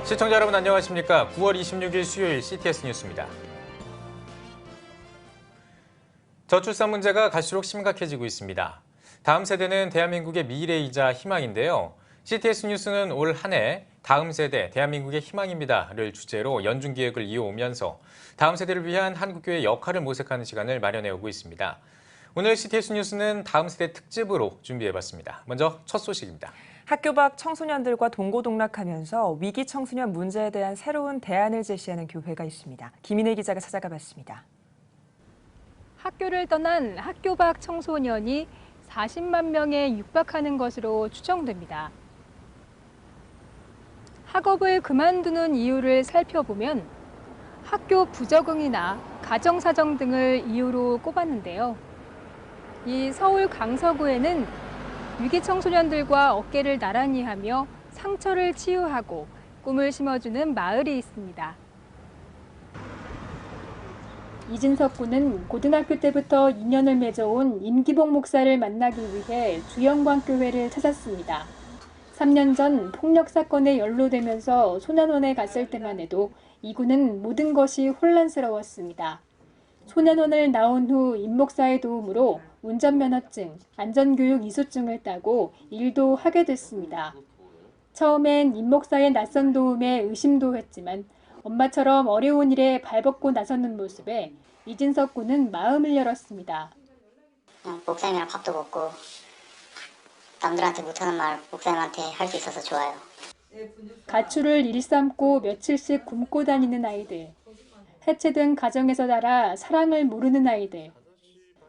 시청자 여러분 안녕하십니까? 9월 26일 수요일 CTS 뉴스입니다. 저출산 문제가 갈수록 심각해지고 있습니다. 다음 세대는 대한민국의 미래이자 희망인데요. CTS 뉴스는 올 한 해 다음 세대 대한민국의 희망입니다를 주제로 연중 기획을 이어오면서 다음 세대를 위한 한국교회의 역할을 모색하는 시간을 마련해 오고 있습니다. 오늘 CTS 뉴스는 다음 세대 특집으로 준비해봤습니다. 먼저 첫 소식입니다. 학교 밖 청소년들과 동고동락하면서 위기 청소년 문제에 대한 새로운 대안을 제시하는 교회가 있습니다. 김인혜 기자가 찾아가 봤습니다. 학교를 떠난 학교 밖 청소년이 40만 명에 육박하는 것으로 추정됩니다. 학업을 그만두는 이유를 살펴보면 학교 부적응이나 가정사정 등을 이유로 꼽았는데요. 이 서울 강서구에는 위기 청소년들과 어깨를 나란히 하며 상처를 치유하고 꿈을 심어주는 마을이 있습니다. 이진석 군은 고등학교 때부터 인연을 맺어온 임기복 목사를 만나기 위해 주영광교회를 찾았습니다. 3년 전 폭력 사건에 연루되면서 소년원에 갔을 때만 해도 이 군은 모든 것이 혼란스러웠습니다. 소년원을 나온 후 임 목사의 도움으로 운전면허증, 안전교육 이수증을 따고 일도 하게 됐습니다. 처음엔 임 목사의 낯선 도움에 의심도 했지만 엄마처럼 어려운 일에 발벗고 나서는 모습에 이진석 군은 마음을 열었습니다. 목사님이랑 밥도 먹고 남들한테 못하는 말 목사님한테 할 수 있어서 좋아요. 가출을 일삼고 며칠씩 굶고 다니는 아이들. 해체된 가정에서 자라 사랑을 모르는 아이들.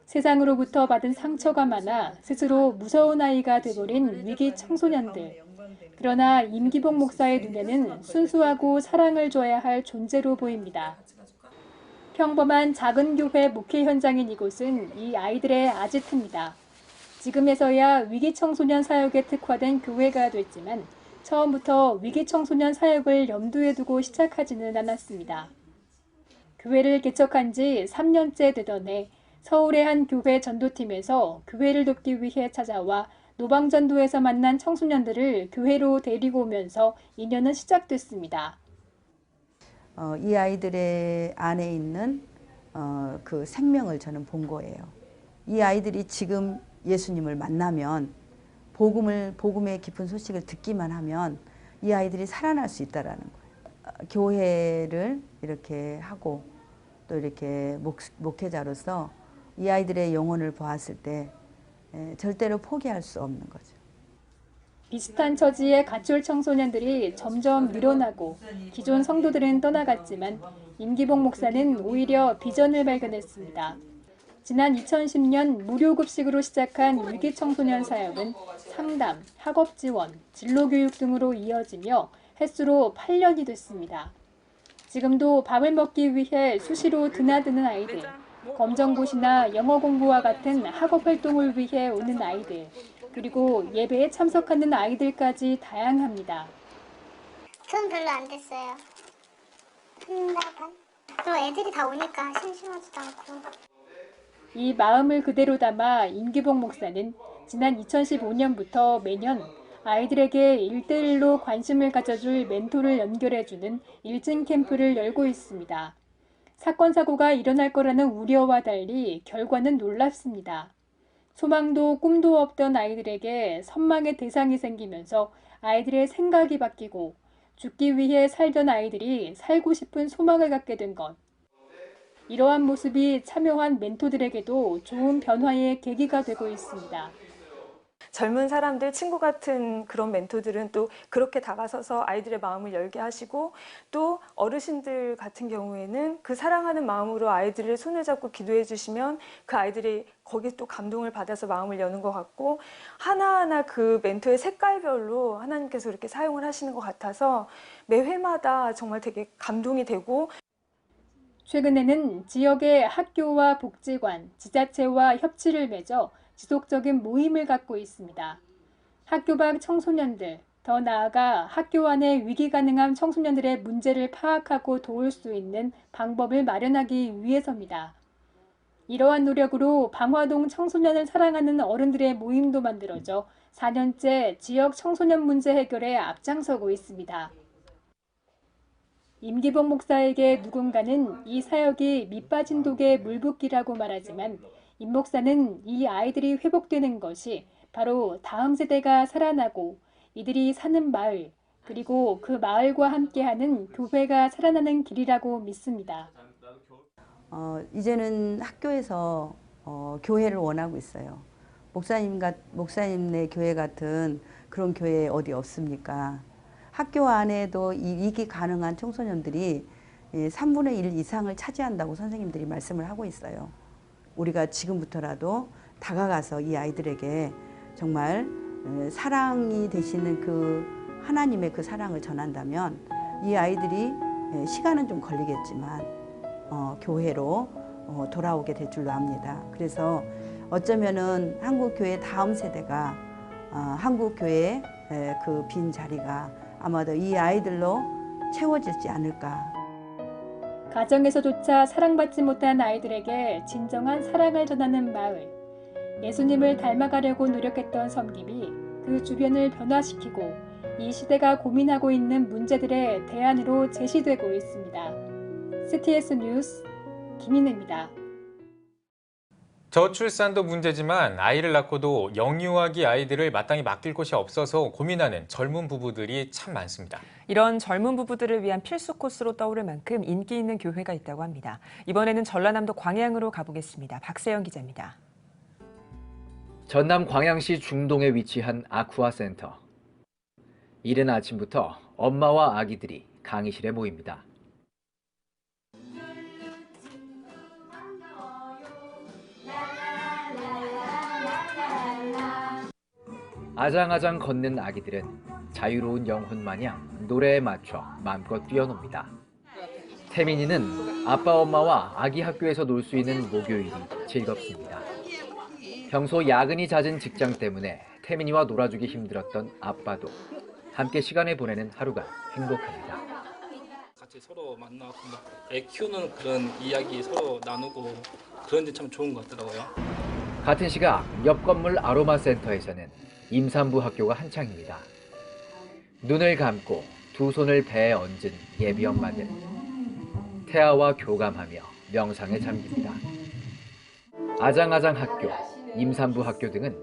세상으로부터 받은 상처가 많아 스스로 무서운 아이가 돼버린 위기 청소년들. 그러나 임기복 목사의 눈에는 순수하고 사랑을 줘야 할 존재로 보입니다. 평범한 작은 교회 목회 현장인 이곳은 이 아이들의 아지트입니다. 지금에서야 위기 청소년 사역에 특화된 교회가 됐지만 처음부터 위기 청소년 사역을 염두에 두고 시작하지는 않았습니다. 교회를 개척한 지 3년째 되던 해 서울의 한 교회 전도팀에서 교회를 돕기 위해 찾아와 노방전도에서 만난 청소년들을 교회로 데리고 오면서 인연은 시작됐습니다. 이 아이들의 안에 있는 그 생명을 저는 본 거예요. 이 아이들이 지금 예수님을 만나면 복음의 깊은 소식을 듣기만 하면 이 아이들이 살아날 수 있다라는 거예요. 교회를 이렇게 하고 또 이렇게 목회자로서 이 아이들의 영혼을 보았을 때 절대로 포기할 수 없는 거죠. 비슷한 처지의 가출 청소년들이 점점 늘어나고 기존 성도들은 떠나갔지만 임기복 목사는 오히려 비전을 발견했습니다. 지난 2010년 무료급식으로 시작한 위기 청소년 사역은 상담, 학업 지원, 진로교육 등으로 이어지며 횟수로 8년이 됐습니다. 지금도 밥을 먹기 위해 수시로 드나드는 아이들, 검정고시나 영어 공부와 같은 학업 활동을 위해 오는 아이들, 그리고 예배에 참석하는 아이들까지 다양합니다. 전 별로 안 됐어요. 한 달 반? 또 애들이 다 오니까 심심하지도 않고. 이 마음을 그대로 담아 임기복 목사는 지난 2015년부터 매년 아이들에게 1대1로 관심을 가져줄 멘토를 연결해주는 일진 캠프를 열고 있습니다. 사건, 사고가 일어날 거라는 우려와 달리 결과는 놀랍습니다. 소망도 꿈도 없던 아이들에게 선망의 대상이 생기면서 아이들의 생각이 바뀌고 죽기 위해 살던 아이들이 살고 싶은 소망을 갖게 된 것. 이러한 모습이 참여한 멘토들에게도 좋은 변화의 계기가 되고 있습니다. 젊은 사람들, 친구 같은 그런 멘토들은 또 그렇게 다가서서 아이들의 마음을 열게 하시고 또 어르신들 같은 경우에는 그 사랑하는 마음으로 아이들의 손을 잡고 기도해 주시면 그 아이들이 거기에 또 감동을 받아서 마음을 여는 것 같고 하나하나 그 멘토의 색깔별로 하나님께서 이렇게 사용을 하시는 것 같아서 매 회마다 정말 되게 감동이 되고 최근에는 지역의 학교와 복지관, 지자체와 협치를 맺어 지속적인 모임을 갖고 있습니다. 학교 밖 청소년들, 더 나아가 학교 안에 위기 가능한 청소년들의 문제를 파악하고 도울 수 있는 방법을 마련하기 위해서입니다. 이러한 노력으로 방화동 청소년을 사랑하는 어른들의 모임도 만들어져 4년째 지역 청소년 문제 해결에 앞장서고 있습니다. 임기복 목사에게 누군가는 이 사역이 밑빠진 독에 물 붓기라고 말하지만 임 목사는 이 아이들이 회복되는 것이 바로 다음 세대가 살아나고 이들이 사는 마을, 그리고 그 마을과 함께하는 교회가 살아나는 길이라고 믿습니다. 이제는 학교에서 교회를 원하고 있어요. 목사님네 교회 같은 그런 교회 어디 없습니까? 학교 안에도 이기 가능한 청소년들이 3분의 1 이상을 차지한다고 선생님들이 말씀을 하고 있어요. 우리가 지금부터라도 다가가서 이 아이들에게 정말 사랑이 되시는 그 하나님의 그 사랑을 전한다면 이 아이들이 시간은 좀 걸리겠지만 교회로 돌아오게 될 줄로 압니다. 그래서 어쩌면은 한국교회 다음 세대가 한국교회의 그 빈 자리가 아마도 이 아이들로 채워지지 않을까. 가정에서조차 사랑받지 못한 아이들에게 진정한 사랑을 전하는 마을. 예수님을 닮아가려고 노력했던 섬김이 그 주변을 변화시키고 이 시대가 고민하고 있는 문제들의 대안으로 제시되고 있습니다. CTS 뉴스 김인혜입니다. 저출산도 문제지만 아이를 낳고도 영유아기 아이들을 마땅히 맡길 곳이 없어서 고민하는 젊은 부부들이 참 많습니다. 이런 젊은 부부들을 위한 필수 코스로 떠오를 만큼 인기 있는 교회가 있다고 합니다. 이번에는 전라남도 광양으로 가보겠습니다. 박세영 기자입니다. 전남 광양시 중동에 위치한 아쿠아 센터. 이른 아침부터 엄마와 아기들이 강의실에 모입니다. 아장아장 걷는 아기들은 자유로운 영혼 마냥 노래에 맞춰 마음껏 뛰어놉니다. 태민이는 아빠 엄마와 아기 학교에서 놀 수 있는 목요일이 즐겁습니다. 평소 야근이 잦은 직장 때문에 태민이와 놀아주기 힘들었던 아빠도 함께 시간을 보내는 하루가 행복합니다. 같이 서로 만나고 애 키우는 그런 이야기 서로 나누고 그런 데 참 좋은 것 같더라고요. 같은 시각 옆 건물 아로마 센터에서는 임산부 학교가 한창입니다. 눈을 감고 두 손을 배에 얹은 예비 엄마들. 태아와 교감하며 명상에 잠깁니다. 아장아장 학교, 임산부 학교 등은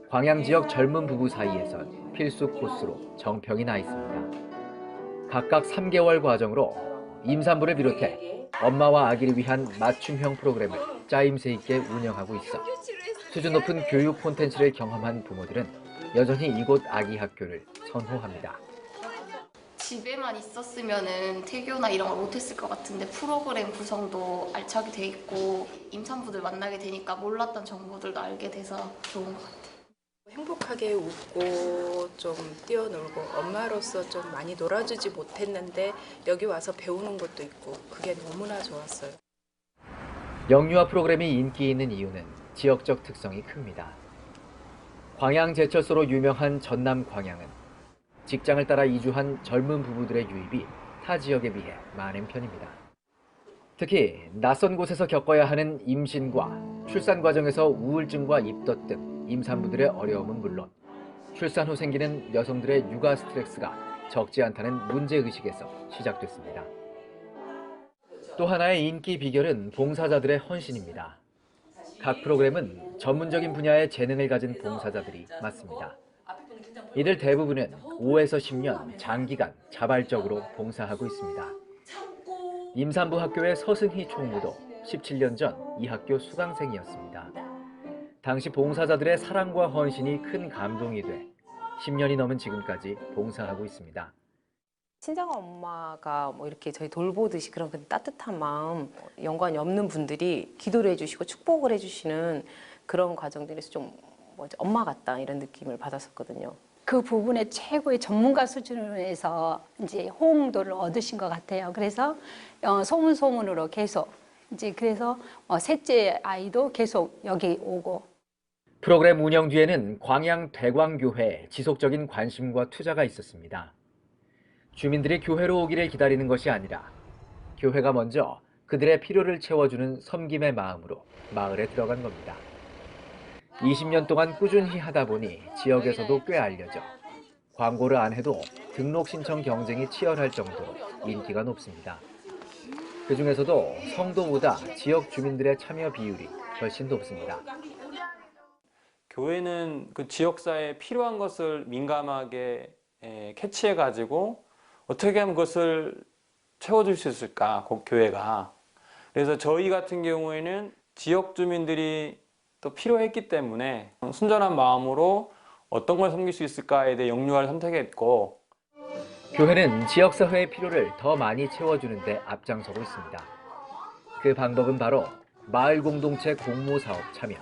광양 지역 젊은 부부 사이에선 필수 코스로 정평이 나 있습니다. 각각 3개월 과정으로 임산부를 비롯해 엄마와 아기를 위한 맞춤형 프로그램을 짜임새 있게 운영하고 있어 수준 높은 교육 콘텐츠를 경험한 부모들은 여전히 이곳 아기 학교를 선호합니다. 집에만 있었으면은 태교나 이런 걸 못했을 것 같은데 프로그램 구성도 알차게 돼 있고 임산부들 만나게 되니까 몰랐던 정보들도 알게 돼서 좋은 것 같아요. 행복하게 웃고 좀 뛰어놀고 엄마로서 좀 많이 놀아주지 못했는데 여기 와서 배우는 것도 있고 그게 너무나 좋았어요. 영유아 프로그램이 인기 있는 이유는 지역적 특성이 큽니다. 광양 제철소로 유명한 전남 광양은 직장을 따라 이주한 젊은 부부들의 유입이 타 지역에 비해 많은 편입니다. 특히 낯선 곳에서 겪어야 하는 임신과 출산 과정에서 우울증과 입덧 등 임산부들의 어려움은 물론 출산 후 생기는 여성들의 육아 스트레스가 적지 않다는 문제의식에서 시작됐습니다. 또 하나의 인기 비결은 봉사자들의 헌신입니다. 각 프로그램은 전문적인 분야의 재능을 가진 봉사자들이 맡습니다. 이들 대부분은 5에서 10년 장기간 자발적으로 봉사하고 있습니다. 임산부 학교의 서승희 총무도 17년 전 이 학교 수강생이었습니다. 당시 봉사자들의 사랑과 헌신이 큰 감동이 돼 10년이 넘은 지금까지 봉사하고 있습니다. 친정 엄마가 뭐 이렇게 저희 돌보듯이 그런 따뜻한 마음, 연관이 없는 분들이 기도를 해주시고 축복을 해주시는 그런 과정들에서 좀 엄마 같다 이런 느낌을 받았었거든요. 그 부분에 최고의 전문가 수준에서 이제 호응도를 얻으신 것 같아요. 그래서 소문으로 계속 이제 그래서 셋째 아이도 계속 여기 오고. 프로그램 운영 뒤에는 광양 대광교회에 지속적인 관심과 투자가 있었습니다. 주민들이 교회로 오기를 기다리는 것이 아니라 교회가 먼저 그들의 필요를 채워주는 섬김의 마음으로 마을에 들어간 겁니다. 20년 동안 꾸준히 하다 보니 지역에서도 꽤 알려져 광고를 안 해도 등록 신청 경쟁이 치열할 정도로 인기가 높습니다. 그중에서도 성도보다 지역 주민들의 참여 비율이 훨씬 높습니다. 교회는 그 지역사회에 필요한 것을 민감하게 캐치해가지고 어떻게 하면 그것을 채워줄 수 있을까, 교회가. 그래서 저희 같은 경우에는 지역 주민들이 또 필요했기 때문에 순전한 마음으로 어떤 걸 섬길 수 있을까에 대해 영유아를 선택했고, 교회는 지역사회의 필요를 더 많이 채워주는 데 앞장서고 있습니다. 그 방법은 바로 마을 공동체 공모사업 참여.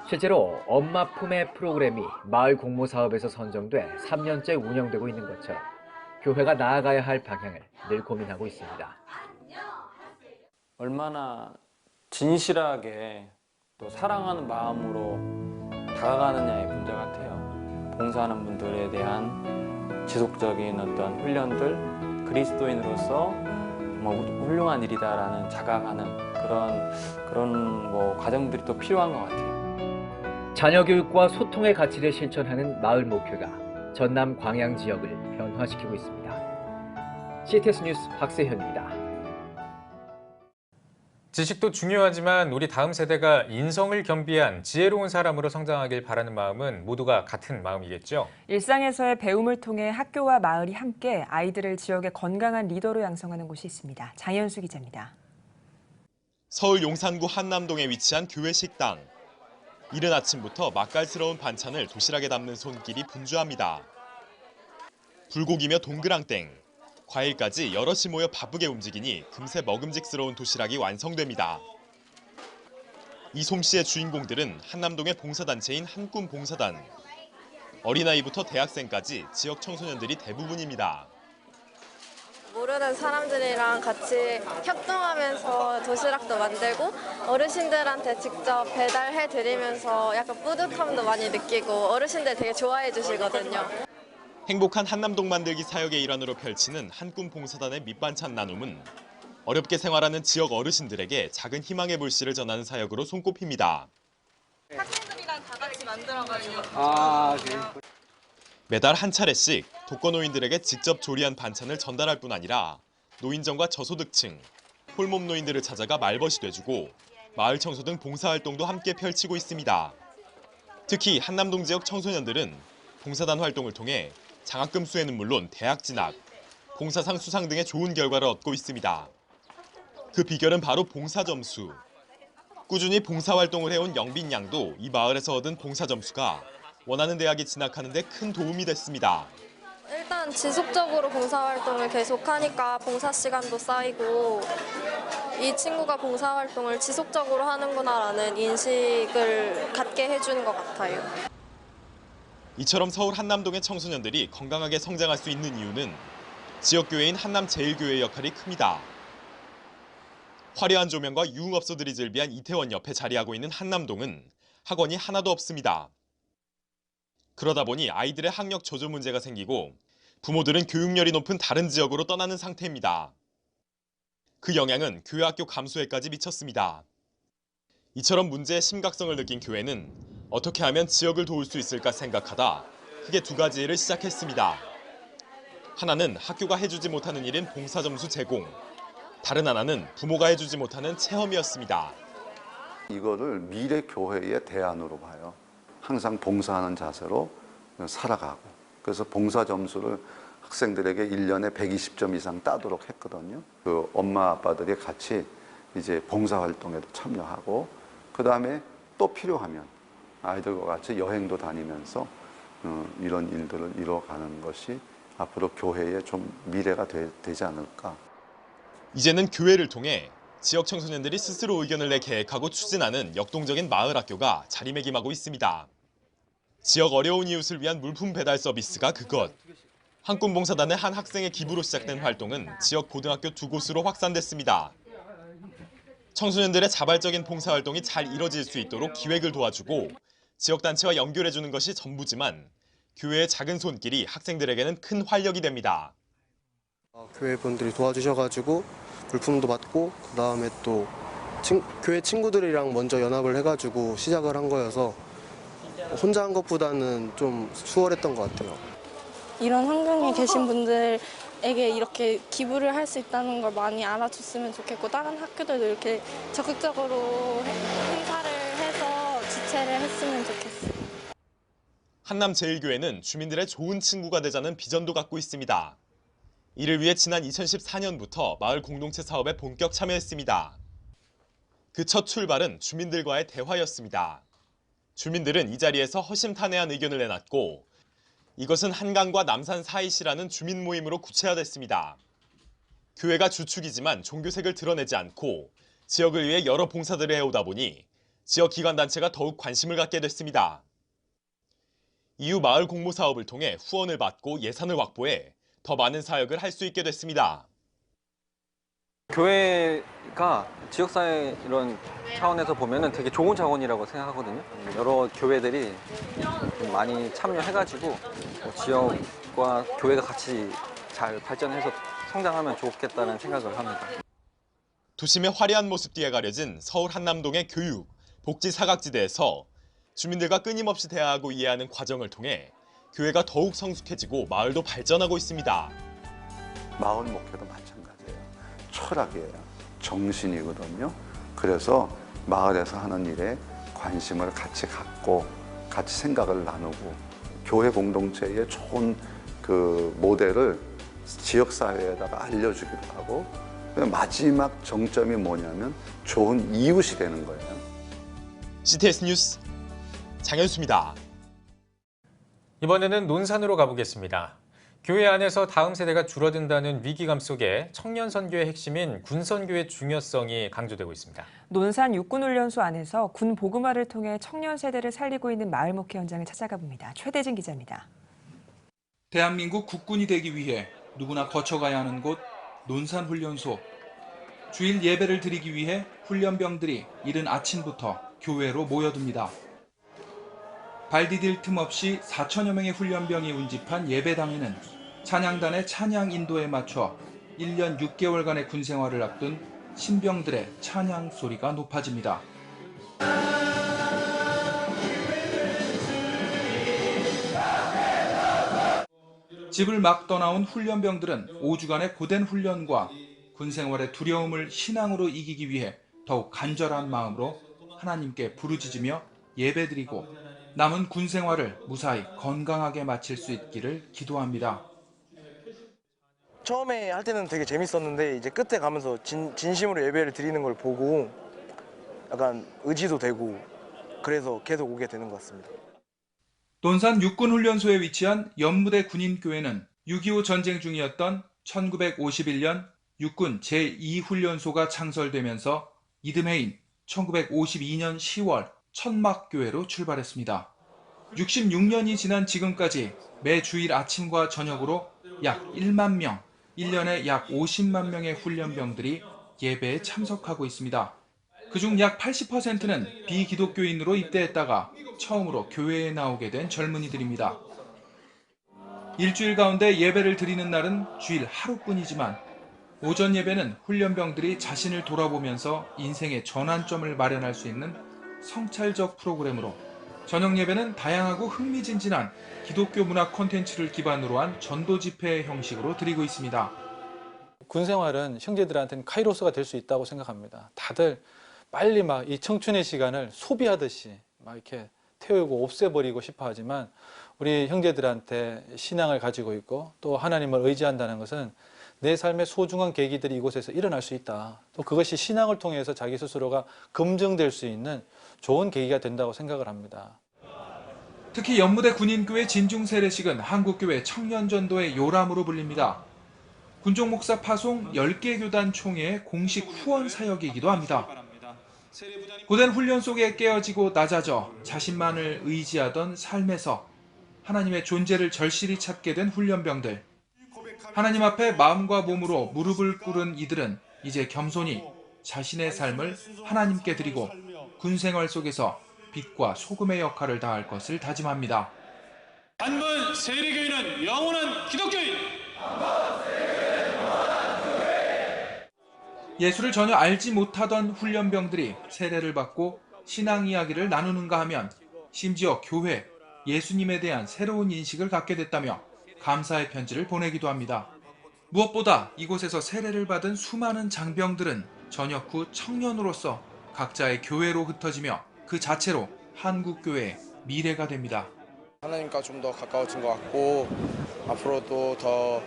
실제로 엄마 품의 프로그램이 마을 공모사업에서 선정돼 3년째 운영되고 있는 것처럼 교회가 나아가야 할 방향을 늘 고민하고 있습니다. 얼마나 진실하게 또 사랑하는 마음으로 다가가느냐의 문제 같아요. 봉사하는 분들에 대한 지속적인 어떤 훈련들, 그리스도인으로서 정말 훌륭한 일이다라는 자각하는 그런 과정들이 또 필요한 것 같아요. 자녀 교육과 소통의 가치를 실천하는 마을 목회가 전남 광양 지역을 변화시키고 있습니다. CTS 뉴스 박세현입니다. 지식도 중요하지만 우리 다음 세대가 인성을 겸비한 지혜로운 사람으로 성장하길 바라는 마음은 모두가 같은 마음이겠죠. 일상에서의 배움을 통해 학교와 마을이 함께 아이들을 지역의 건강한 리더로 양성하는 곳이 있습니다. 장현수 기자입니다. 서울 용산구 한남동에 위치한 교회 식당. 이른 아침부터 맛깔스러운 반찬을 도시락에 담는 손길이 분주합니다. 불고기며 동그랑땡, 과일까지 여럿이 모여 바쁘게 움직이니 금세 먹음직스러운 도시락이 완성됩니다. 이 솜씨의 주인공들은 한남동의 봉사단체인 한꿈 봉사단. 어린아이부터 대학생까지 지역 청소년들이 대부분입니다. 모르는 사람들이랑 같이 협동하면서 도시락도 만들고 어르신들한테 직접 배달해드리면서 약간 뿌듯함도 많이 느끼고 어르신들 되게 좋아해 주시거든요. 행복한 한남동 만들기 사역의 일환으로 펼치는 한꿈 봉사단의 밑반찬 나눔은 어렵게 생활하는 지역 어르신들에게 작은 희망의 불씨를 전하는 사역으로 손꼽힙니다. 학생들이랑 다 같이 만들어가지고. 매달 한 차례씩 독거노인들에게 직접 조리한 반찬을 전달할 뿐 아니라 노인정과 저소득층, 홀몸 노인들을 찾아가 말벗이 돼주고 마을 청소 등 봉사활동도 함께 펼치고 있습니다. 특히 한남동 지역 청소년들은 봉사단 활동을 통해 장학금 수혜는 물론 대학 진학, 봉사상 수상 등의 좋은 결과를 얻고 있습니다. 그 비결은 바로 봉사점수. 꾸준히 봉사활동을 해온 영빈 양도 이 마을에서 얻은 봉사점수가 원하는 대학에 진학하는 데 큰 도움이 됐습니다. 일단 지속적으로 봉사활동을 계속하니까 봉사 시간도 쌓이고 이 친구가 봉사활동을 지속적으로 하는구나라는 인식을 갖게 해주는 것 같아요. 이처럼 서울 한남동의 청소년들이 건강하게 성장할 수 있는 이유는 지역교회인 한남제일교회의 역할이 큽니다. 화려한 조명과 유흥업소들이 즐비한 이태원 옆에 자리하고 있는 한남동은 학원이 하나도 없습니다. 그러다 보니 아이들의 학력 저조 문제가 생기고 부모들은 교육열이 높은 다른 지역으로 떠나는 상태입니다. 그 영향은 교회 학교 감소에까지 미쳤습니다. 이처럼 문제의 심각성을 느낀 교회는 어떻게 하면 지역을 도울 수 있을까 생각하다 크게 두 가지 일을 시작했습니다. 하나는 학교가 해주지 못하는 일인 봉사점수 제공, 다른 하나는 부모가 해주지 못하는 체험이었습니다. 이거를 미래 교회의 대안으로 봐요. 항상 봉사하는 자세로 살아가고 그래서 봉사 점수를 학생들에게 1년에 120점 이상 따도록 했거든요. 그 엄마 아빠들이 같이 이제 봉사 활동에도 참여하고 그 다음에 또 필요하면 아이들과 같이 여행도 다니면서 이런 일들을 이뤄가는 것이 앞으로 교회의 좀 미래가 되지 않을까. 이제는 교회를 통해 지역 청소년들이 스스로 의견을 내 계획하고 추진하는 역동적인 마을 학교가 자리매김하고 있습니다. 지역 어려운 이웃을 위한 물품 배달 서비스가 그것. 한꿈 봉사단의 한 학생의 기부로 시작된 활동은 지역 고등학교 2곳으로 확산됐습니다. 청소년들의 자발적인 봉사활동이 잘 이뤄질 수 있도록 기획을 도와주고 지역단체와 연결해주는 것이 전부지만 교회의 작은 손길이 학생들에게는 큰 활력이 됩니다. 교회 분들이 도와주셔가지고 물품도 받고 그 다음에 또 교회 친구들이랑 먼저 연합을 해가지고 시작을 한 거여서 혼자 한 것보다는 좀 수월했던 것 같아요. 이런 환경에 계신 분들의 에게 이렇게 기부를 할 수 있다는 걸 많이 알아줬으면 좋겠고 다른 학교들도 이렇게 적극적으로 행사를 해서 주최를 했으면 좋겠어요. 한남제일교회는 주민들의 좋은 친구가 되자는 비전도 갖고 있습니다. 이를 위해 지난 2014년부터 마을 공동체 사업에 본격 참여했습니다. 그 첫 출발은 주민들과의 대화였습니다. 주민들은 이 자리에서 허심탄회한 의견을 내놨고 이것은 한강과 남산 사이시라는 주민 모임으로 구체화됐습니다. 교회가 주축이지만 종교색을 드러내지 않고 지역을 위해 여러 봉사들을 해오다 보니 지역 기관단체가 더욱 관심을 갖게 됐습니다. 이후 마을 공모 사업을 통해 후원을 받고 예산을 확보해 더 많은 사역을 할 수 있게 됐습니다. 교회가 지역사회 이런 차원에서 보면은 되게 좋은 자원이라고 생각하거든요. 여러 교회들이 많이 참여해가지고 지역과 교회가 같이 잘 발전해서 성장하면 좋겠다는 생각을 합니다. 도심의 화려한 모습 뒤에 가려진 서울 한남동의 교육, 복지 사각지대에서 주민들과 끊임없이 대화하고 이해하는 과정을 통해 교회가 더욱 성숙해지고 마을도 발전하고 있습니다. 마을 목회도 마찬가지예요. 철학이에요. 정신이거든요. 그래서 마을에서 하는 일에 관심을 같이 갖고 같이 생각을 나누고 교회 공동체의 좋은 그 모델을 지역사회에다가 알려주기도 하고 마지막 정점이 뭐냐면 좋은 이웃이 되는 거예요. CTS 뉴스 장현수입니다. 이번에는 논산으로 가보겠습니다. 교회 안에서 다음 세대가 줄어든다는 위기감 속에 청년 선교의 핵심인 군 선교의 중요성이 강조되고 있습니다. 논산 육군훈련소 안에서 군 보그마를 통해 청년 세대를 살리고 있는 마을 목회 현장을 찾아가 봅니다. 최대진 기자입니다. 대한민국 국군이 되기 위해 누구나 거쳐가야 하는 곳 논산훈련소. 주일 예배를 드리기 위해 훈련병들이 이른 아침부터 교회로 모여듭니다. 발 디딜 틈 없이 4천여 명의 훈련병이 운집한 예배당에는 찬양단의 찬양 인도에 맞춰 1년 6개월간의 군 생활을 앞둔 신병들의 찬양 소리가 높아집니다. 집을 막 떠나온 훈련병들은 5주간의 고된 훈련과 군 생활의 두려움을 신앙으로 이기기 위해 더욱 간절한 마음으로 하나님께 부르짖으며 예배드리고 남은 군 생활을 무사히 건강하게 마칠 수 있기를 기도합니다. 처음에 할 때는 되게 재밌었는데 이제 끝에 가면서 진심으로 예배를 드리는 걸 보고 약간 의지도 되고 그래서 계속 오게 되는 것 같습니다. 논산 육군훈련소에 위치한 연무대 군인교회는 6.25 전쟁 중이었던 1951년 육군 제2훈련소가 창설되면서 이듬해인 1952년 10월 천막교회로 출발했습니다. 66년이 지난 지금까지 매 주일 아침과 저녁으로 약 1만 명, 1년에 약 50만 명의 훈련병들이 예배에 참석하고 있습니다. 그중 약 80%는 비기독교인으로 입대했다가 처음으로 교회에 나오게 된 젊은이들입니다. 일주일 가운데 예배를 드리는 날은 주일 하루뿐이지만 오전 예배는 훈련병들이 자신을 돌아보면서 인생의 전환점을 마련할 수 있는 성찰적 프로그램으로, 저녁 예배는 다양하고 흥미진진한 기독교 문화 콘텐츠를 기반으로 한 전도 집회 형식으로 드리고 있습니다. 군 생활은 형제들한테는 카이로스가 될 수 있다고 생각합니다. 다들 빨리 막 이 청춘의 시간을 소비하듯이 막 이렇게 태우고 없애버리고 싶어 하지만 우리 형제들한테 신앙을 가지고 있고 또 하나님을 의지한다는 것은 내 삶의 소중한 계기들이 이곳에서 일어날 수 있다. 또 그것이 신앙을 통해서 자기 스스로가 검증될 수 있는 좋은 계기가 된다고 생각을 합니다. 특히 연무대 군인교회 진중세례식은 한국교회 청년전도의 요람으로 불립니다. 군종 목사 파송 10개 교단 총회의 공식 후원 사역이기도 합니다. 고된 훈련 속에 깨어지고 낮아져 자신만을 의지하던 삶에서 하나님의 존재를 절실히 찾게 된 훈련병들. 하나님 앞에 마음과 몸으로 무릎을 꿇은 이들은 이제 겸손히 자신의 삶을 하나님께 드리고 군생활 속에서 빛과 소금의 역할을 다할 것을 다짐합니다. 한번 세례교인은 영원한 기독교인! 예수를 전혀 알지 못하던 훈련병들이 세례를 받고 신앙 이야기를 나누는가 하면 심지어 교회, 예수님에 대한 새로운 인식을 갖게 됐다며 감사의 편지를 보내기도 합니다. 무엇보다 이곳에서 세례를 받은 수많은 장병들은 전역 후 청년으로서 각자의 교회로 흩어지며 그 자체로 한국교회의 미래가 됩니다. 하나님과 좀 더 가까워진 것 같고 앞으로도 더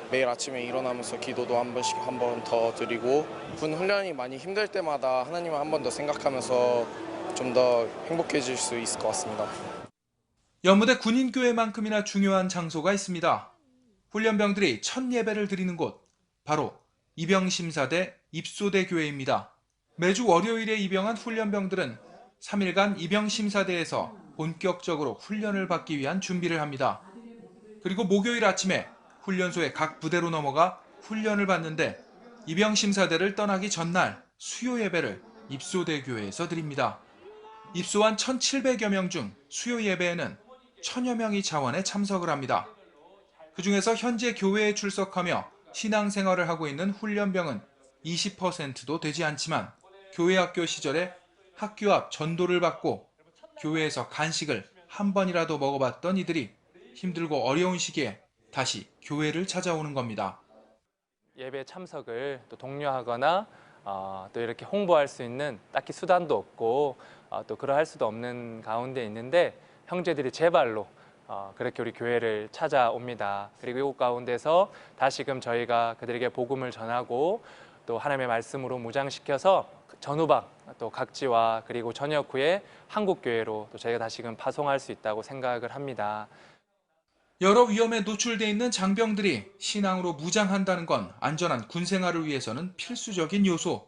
매일 아침에 일어나면서 기도도 한 번 더 드리고 군 훈련이 많이 힘들 때마다 하나님을 한 번 더 생각하면서 좀 더 행복해질 수 있을 것 같습니다. 연무대 군인교회만큼이나 중요한 장소가 있습니다. 훈련병들이 첫 예배를 드리는 곳, 바로 입영심사대 입소대 교회입니다. 매주 월요일에 입영한 훈련병들은 3일간 입영심사대에서 본격적으로 훈련을 받기 위한 준비를 합니다. 그리고 목요일 아침에 훈련소의 각 부대로 넘어가 훈련을 받는데 입영심사대를 떠나기 전날 수요 예배를 입소대 교회에서 드립니다. 입소한 1,700여 명 중 수요 예배에는 1,000여 명이 자원에 참석을 합니다. 그중에서 현재 교회에 출석하며 신앙생활을 하고 있는 훈련병은 20%도 되지 않지만 교회 학교 시절에 학교 앞 전도를 받고 교회에서 간식을 한 번이라도 먹어봤던 이들이 힘들고 어려운 시기에 다시 교회를 찾아오는 겁니다. 예배 참석을 또 독려하거나 또 이렇게 홍보할 수 있는 딱히 수단도 없고 또 그러할 수도 없는 가운데 있는데 형제들이 제 발로 그렇게 우리 교회를 찾아옵니다. 그리고 이곳 가운데서 다시금 저희가 그들에게 복음을 전하고 또 하나님의 말씀으로 무장시켜서 전후방 또 각지와 그리고 전역 후에 한국교회로 또 저희가 다시금 파송할 수 있다고 생각을 합니다. 여러 위험에 노출돼 있는 장병들이 신앙으로 무장한다는 건 안전한 군생활을 위해서는 필수적인 요소.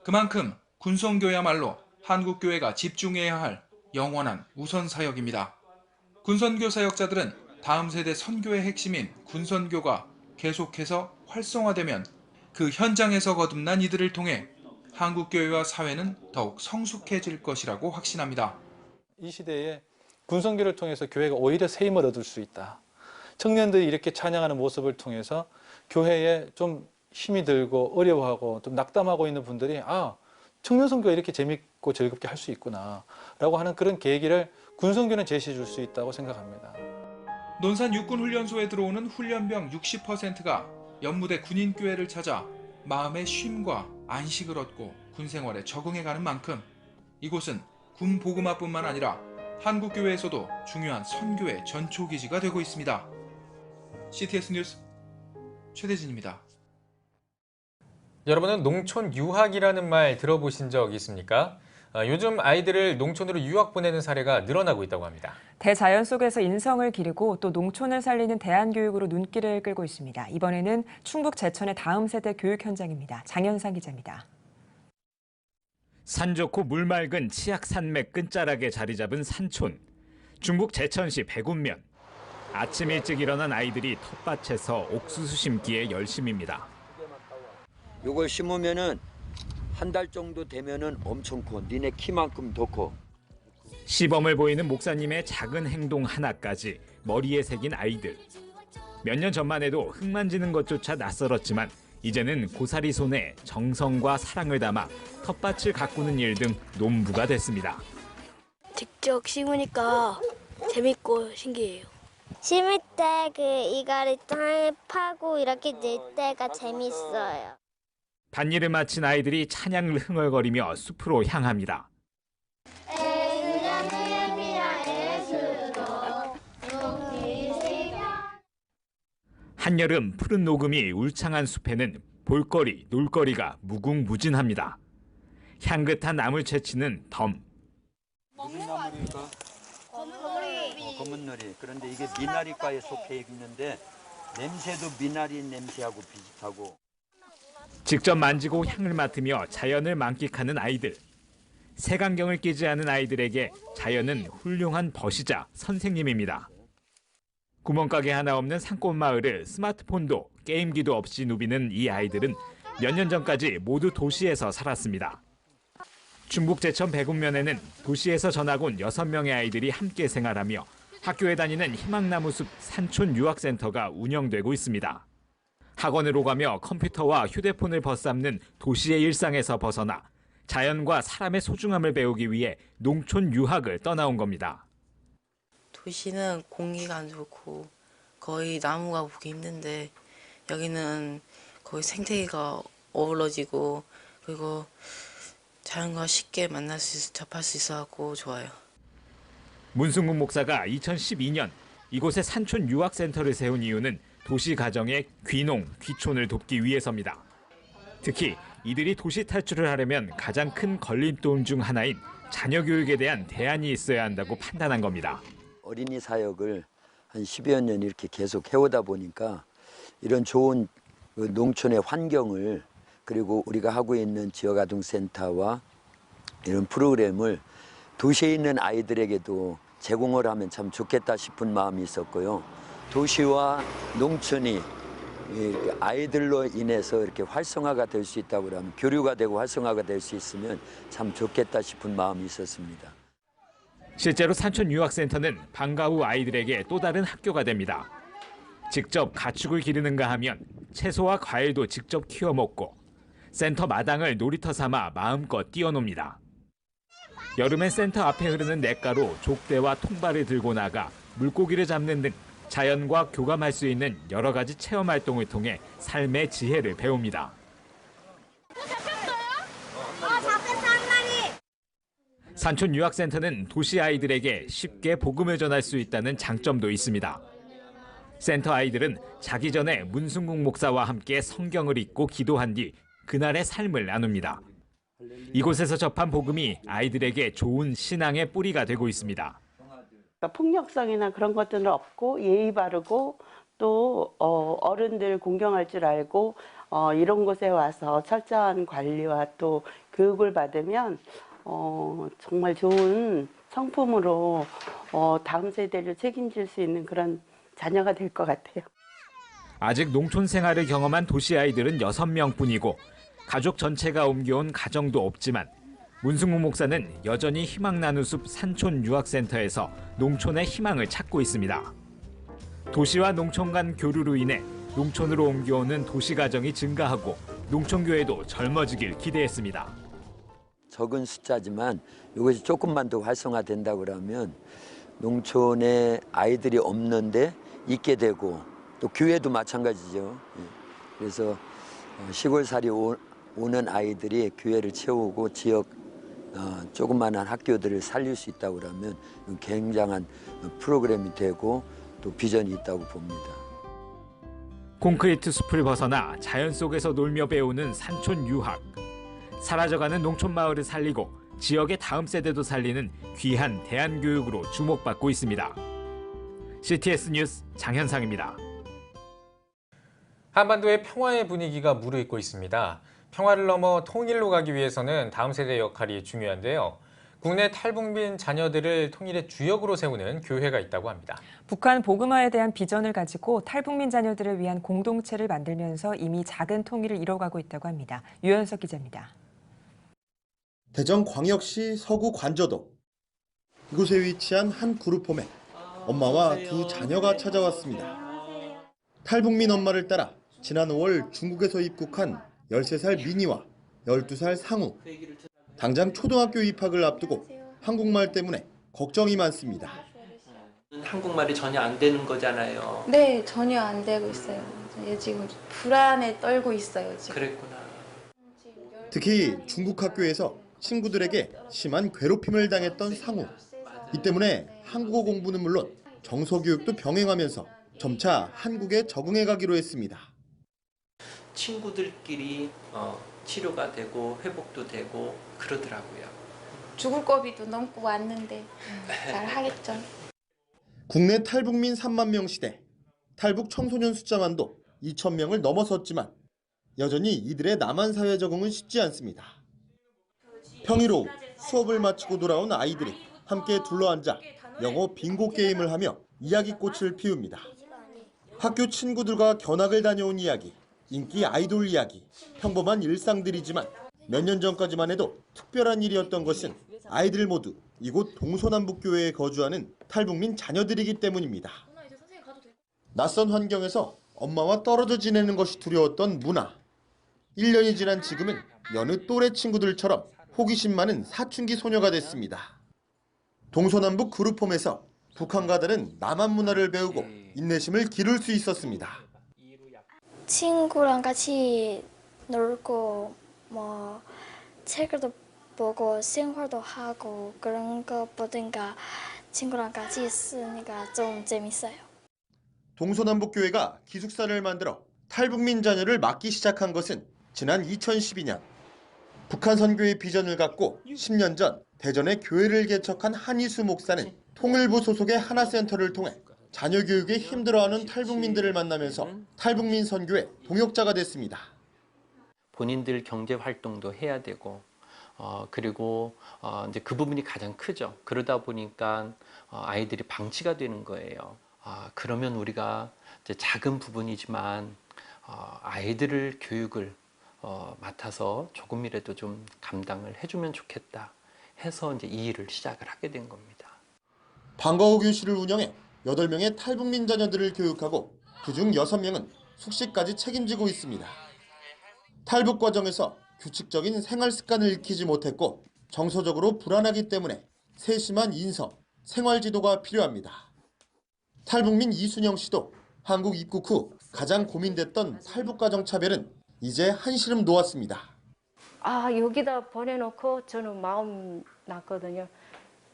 그만큼 군선교야말로 한국교회가 집중해야 할 영원한 우선사역입니다. 군선교 사역자들은 다음 세대 선교의 핵심인 군선교가 계속해서 활성화되면 그 현장에서 거듭난 이들을 통해 한국교회와 사회는 더욱 성숙해질 것이라고 확신합니다. 이 시대에 군선교를 통해서 교회가 오히려 새 힘을 얻을 수 있다. 청년들이 이렇게 찬양하는 모습을 통해서 교회에 좀 힘이 들고 어려워하고 좀 낙담하고 있는 분들이 청년 선교가 이렇게 재밌고 즐겁게 할 수 있구나 라고 하는 그런 계기를 군선교는 제시해 줄 수 있다고 생각합니다. 논산 육군훈련소에 들어오는 훈련병 60%가 연무대 군인교회를 찾아 마음의 쉼과 안식을 얻고 군생활에 적응해가는 만큼 이곳은 군 보그마뿐만 아니라 한국교회에서도 중요한 선교의 전초기지가 되고 있습니다. CTS 뉴스 최대진입니다. 여러분은 농촌 유학이라는 말 들어보신 적 있습니까? 요즘 아이들을 농촌으로 유학 보내는 사례가 늘어나고 있다고 합니다. 대자연 속에서 인성을 기르고 또 농촌을 살리는 대안교육으로 눈길을 끌고 있습니다. 이번에는 충북 제천의 다음 세대 교육 현장입니다. 장현상 기자입니다. 산 좋고 물 맑은 치악 산맥 끝자락에 자리 잡은 산촌. 중북 제천시 백운면. 아침 일찍 일어난 아이들이 텃밭에서 옥수수 심기에 열심입니다. 요걸 심으면은 한 달 정도 되면은 엄청 커. 니네 키만큼 더 커. 시범을 보이는 목사님의 작은 행동 하나까지 머리에 새긴 아이들. 몇 년 전만 해도 흙 만지는 것조차 낯설었지만 이제는 고사리 손에 정성과 사랑을 담아 텃밭을 가꾸는 일 등 농부가 됐습니다. 직접 심으니까 재밌고 신기해요. 심을 때 이가리 땅을 파고 이렇게 낼 때가 재밌어요. 밭일을 마친 아이들이 찬양을 흥얼거리며 숲으로 향합니다. 한여름 푸른 녹음이 울창한 숲에는 볼거리, 놀거리가 무궁무진합니다. 향긋한 나물 채취는 덤. 무슨 나물일까? 검은 놀이. 그런데 이게 미나리과에 속해 있는데 냄새도 미나리 냄새하고 비슷하고. 직접 만지고 향을 맡으며 자연을 만끽하는 아이들. 색안경을 끼지 않은 아이들에게 자연은 훌륭한 벗이자 선생님입니다. 구멍가게 하나 없는 산골마을을 스마트폰도 게임기도 없이 누비는 이 아이들은 몇 년 전까지 모두 도시에서 살았습니다. 중북 제천 백운면에는 도시에서 전학 온 6명의 아이들이 함께 생활하며 학교에 다니는 희망나무숲 산촌 유학센터가 운영되고 있습니다. 학원으로 가며 컴퓨터와 휴대폰을 벗삼는 도시의 일상에서 벗어나 자연과 사람의 소중함을 배우기 위해 농촌 유학을 떠나온 겁니다. 도시는 공기가 안 좋고 거의 나무가 보기 힘든데 여기는 거의 생태계가 어우러지고 그리고 자연과 쉽게 접할 수 있어서 좋아요. 문승국 목사가 2012년 이곳에 산촌 유학센터를 세운 이유는 도시 가정의 귀농, 귀촌을 돕기 위해서입니다. 특히 이들이 도시 탈출을 하려면 가장 큰 걸림돌 중 하나인 자녀 교육에 대한 대안이 있어야 한다고 판단한 겁니다. 어린이 사역을 한 10여 년 이렇게 계속 해오다 보니까 이런 좋은 농촌의 환경을 그리고 우리가 하고 있는 지역아동센터와 이런 프로그램을 도시에 있는 아이들에게도 제공을 하면 참 좋겠다 싶은 마음이 있었고요. 도시와 농촌이 아이들로 인해서 이렇게 활성화가 될 수 있다고 하면 교류가 되고 활성화가 될 수 있으면 참 좋겠다 싶은 마음이 있었습니다. 실제로 산촌 유학센터는 방과 후 아이들에게 또 다른 학교가 됩니다. 직접 가축을 기르는가 하면 채소와 과일도 직접 키워 먹고 센터 마당을 놀이터 삼아 마음껏 뛰어놉니다. 여름엔 센터 앞에 흐르는 냇가로 족대와 통발을 들고 나가 물고기를 잡는 등 자연과 교감할 수 있는 여러 가지 체험 활동을 통해 삶의 지혜를 배웁니다. 산촌 유학센터는 도시 아이들에게 쉽게 복음을 전할 수 있다는 장점도 있습니다. 센터 아이들은 자기 전에 문승국 목사와 함께 성경을 읽고 기도한 뒤 그날의 삶을 나눕니다. 이곳에서 접한 복음이 아이들에게 좋은 신앙의 뿌리가 되고 있습니다. 폭력성이나 그런 것들은 없고 예의 바르고 또 어른들 공경할 줄 알고 이런 곳에 와서 철저한 관리와 또 교육을 받으면 정말 좋은 성품으로 다음 세대를 책임질 수 있는 그런 자녀가 될 것 같아요. 아직 농촌 생활을 경험한 도시 아이들은 6명뿐이고 가족 전체가 옮겨온 가정도 없지만 문승국 목사는 여전히 희망 나누숲 산촌 유학센터에서 농촌의 희망을 찾고 있습니다. 도시와 농촌 간 교류로 인해 농촌으로 옮겨오는 도시 가정이 증가하고 농촌교회도 젊어지길 기대했습니다. 적은 숫자지만 이것이 조금만 더 활성화된다고 그러면 농촌에 아이들이 없는데 있게 되고 또 교회도 마찬가지죠. 그래서 시골살이 오는 아이들이 교회를 채우고 지역 조그마한 학교들을 살릴 수 있다고 그러면 굉장한 프로그램이 되고 또 비전이 있다고 봅니다. 콘크리트 숲을 벗어나 자연 속에서 놀며 배우는 산촌 유학. 사라져가는 농촌 마을을 살리고 지역의 다음 세대도 살리는 귀한 대안교육으로 주목받고 있습니다. CTS 뉴스 장현상입니다. 한반도의 평화의 분위기가 무르익고 있습니다. 평화를 넘어 통일로 가기 위해서는 다음 세대의 역할이 중요한데요. 국내 탈북민 자녀들을 통일의 주역으로 세우는 교회가 있다고 합니다. 북한 복음화에 대한 비전을 가지고 탈북민 자녀들을 위한 공동체를 만들면서 이미 작은 통일을 이뤄가고 있다고 합니다. 유현석 기자입니다. 대전광역시 서구 관저도. 이곳에 위치한 한 그룹홈에 엄마와 두 자녀가 찾아왔습니다. 탈북민 엄마를 따라 지난 5월 중국에서 입국한 13살 미니와 12살 상우. 당장 초등학교 입학을 앞두고 한국말 때문에 걱정이 많습니다. 한국말이 전혀 안 되는 거잖아요. 네, 전혀 안 되고 있어요. 지금 불안에 떨고 있어요. 지금. 그랬구나. 특히 중국 학교에서 친구들에게 심한 괴롭힘을 당했던 상우. 이 때문에 한국어 공부는 물론 정서 교육도 병행하면서 점차 한국에 적응해 가기로 했습니다. 친구들끼리 치료가 되고 회복도 되고 그러더라고요. 죽을 고비도 넘고 왔는데 잘 하겠죠. 국내 탈북민 3만 명 시대, 탈북 청소년 숫자만도 2천 명을 넘어섰지만 여전히 이들의 남한 사회 적응은 쉽지 않습니다. 평일 오후 수업을 마치고 돌아온 아이들이 함께 둘러앉아 영어 빙고 게임을 하며 이야기꽃을 피웁니다. 학교 친구들과 견학을 다녀온 이야기, 인기 아이돌 이야기, 평범한 일상들이지만 몇 년 전까지만 해도 특별한 일이었던 것은 아이들 모두 이곳 동서남북교회에 거주하는 탈북민 자녀들이기 때문입니다. 낯선 환경에서 엄마와 떨어져 지내는 것이 두려웠던 문화. 1년이 지난 지금은 여느 또래 친구들처럼 호기심 많은 사춘기 소녀가 됐습니다. 동서남북 그룹홈에서 북한과 다른 남한 문화를 배우고 인내심을 기를 수 있었습니다. 친구랑 같이 놀고 뭐 책을 보고 생활도 하고 그런 것보다가 친구랑 같이 있으니까 좀 재밌어요. 동서남북교회가 기숙사를 만들어 탈북민 자녀를 맡기 시작한 것은 지난 2012년. 북한 선교의 비전을 갖고 10년 전 대전에 교회를 개척한 한희수 목사는 통일부 소속의 하나센터를 통해 자녀 교육에 힘들어하는 탈북민들을 만나면서 탈북민 선교의 동역자가 됐습니다. 본인들 경제 활동도 해야 되고 그리고 이제 그 부분이 가장 크죠. 그러다 보니까 아이들이 방치가 되는 거예요. 그러면 우리가 이제 작은 부분이지만 아이들을 교육을 맡아서 조금이라도 좀 감당을 해주면 좋겠다 해서 이제 이 일을 시작을 하게 된 겁니다. 방과후 교실을 운영해 8명의 탈북민 자녀들을 교육하고 그중 6명은 숙식까지 책임지고 있습니다. 탈북 과정에서 규칙적인 생활 습관을 익히지 못했고 정서적으로 불안하기 때문에 세심한 인성, 생활 지도가 필요합니다. 탈북민 이순영 씨도 한국 입국 후 가장 고민됐던 탈북 가정 차별은 이제 한시름 놓았습니다. 여기다 보내놓고 저는 마음 났거든요.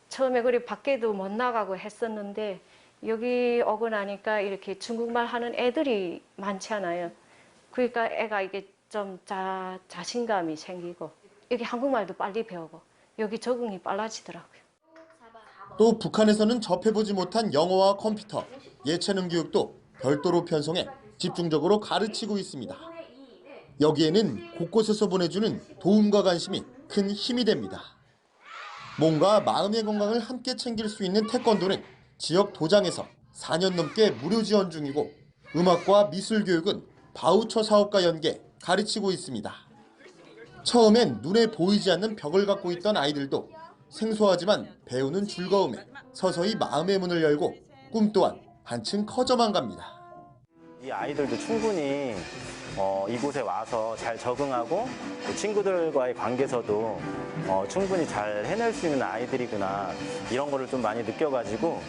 처음에 그리 밖에도 못 나가고 했었는데 여기 오고 나니까 이렇게 중국말 하는 애들이 많지 않아요. 그러니까 애가 이게 좀 자신감이 생기고 여기 한국말도 빨리 배우고 여기 적응이 빨라지더라고요. 또 북한에서는 접해보지 못한 영어와 컴퓨터, 예체능 교육도 별도로 편성해 집중적으로 가르치고 있습니다. 여기에는 곳곳에서 보내주는 도움과 관심이 큰 힘이 됩니다. 몸과 마음의 건강을 함께 챙길 수 있는 태권도는 지역 도장에서 4년 넘게 무료 지원 중이고 음악과 미술 교육은 바우처 사업과 연계 가르치고 있습니다. 처음엔 눈에 보이지 않는 벽을 갖고 있던 아이들도 생소하지만 배우는 즐거움에 서서히 마음의 문을 열고 꿈 또한 한층 커져만 갑니다. 이 아이들도 충분히 이곳에 와서 잘 적응하고 친구들과의 관계에서도 충분히 잘 해낼 수 있는 아이들이구나 이런 거를 좀 많이 느껴가지고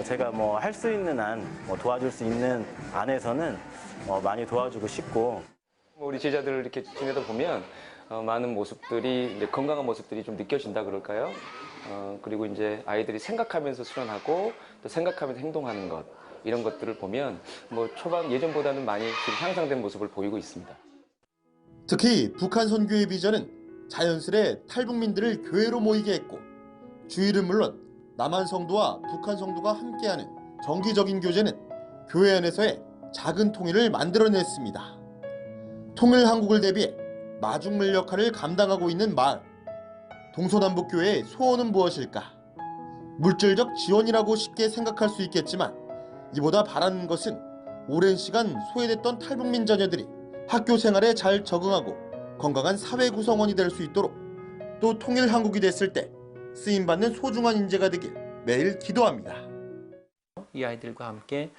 제가 뭐 할 수 있는 한 도와줄 수 있는 안에서는 많이 도와주고 싶고 우리 제자들을 이렇게 지내다 보면 많은 모습들이 이제 건강한 모습들이 좀 느껴진다 그럴까요? 그리고 이제 아이들이 생각하면서 수련하고 또 생각하면서 행동하는 것 이런 것들을 보면 뭐 초반 예전보다는 많이 지금 향상된 모습을 보이고 있습니다. 특히 북한 선교의 비전은 자연스레 탈북민들을 교회로 모이게 했고 주일은 물론 남한 성도와 북한 성도가 함께하는 정기적인 교제는 교회 안에서의 작은 통일을 만들어냈습니다. 통일 한국을 대비해 마중물 역할을 감당하고 있는 마을. 동서남북교회의 소원은 무엇일까? 물질적 지원이라고 쉽게 생각할 수 있겠지만 이보다 바라는 것은 오랜 시간 소외됐던 탈북민 자녀들이 학교 생활에 잘 적응하고 건강한 사회 구성원이 될 수 있도록 또 통일 한국이 됐을 때 쓰임받는 소중한 인재가 되길 매일 기도합니다. 이 아이들과 함께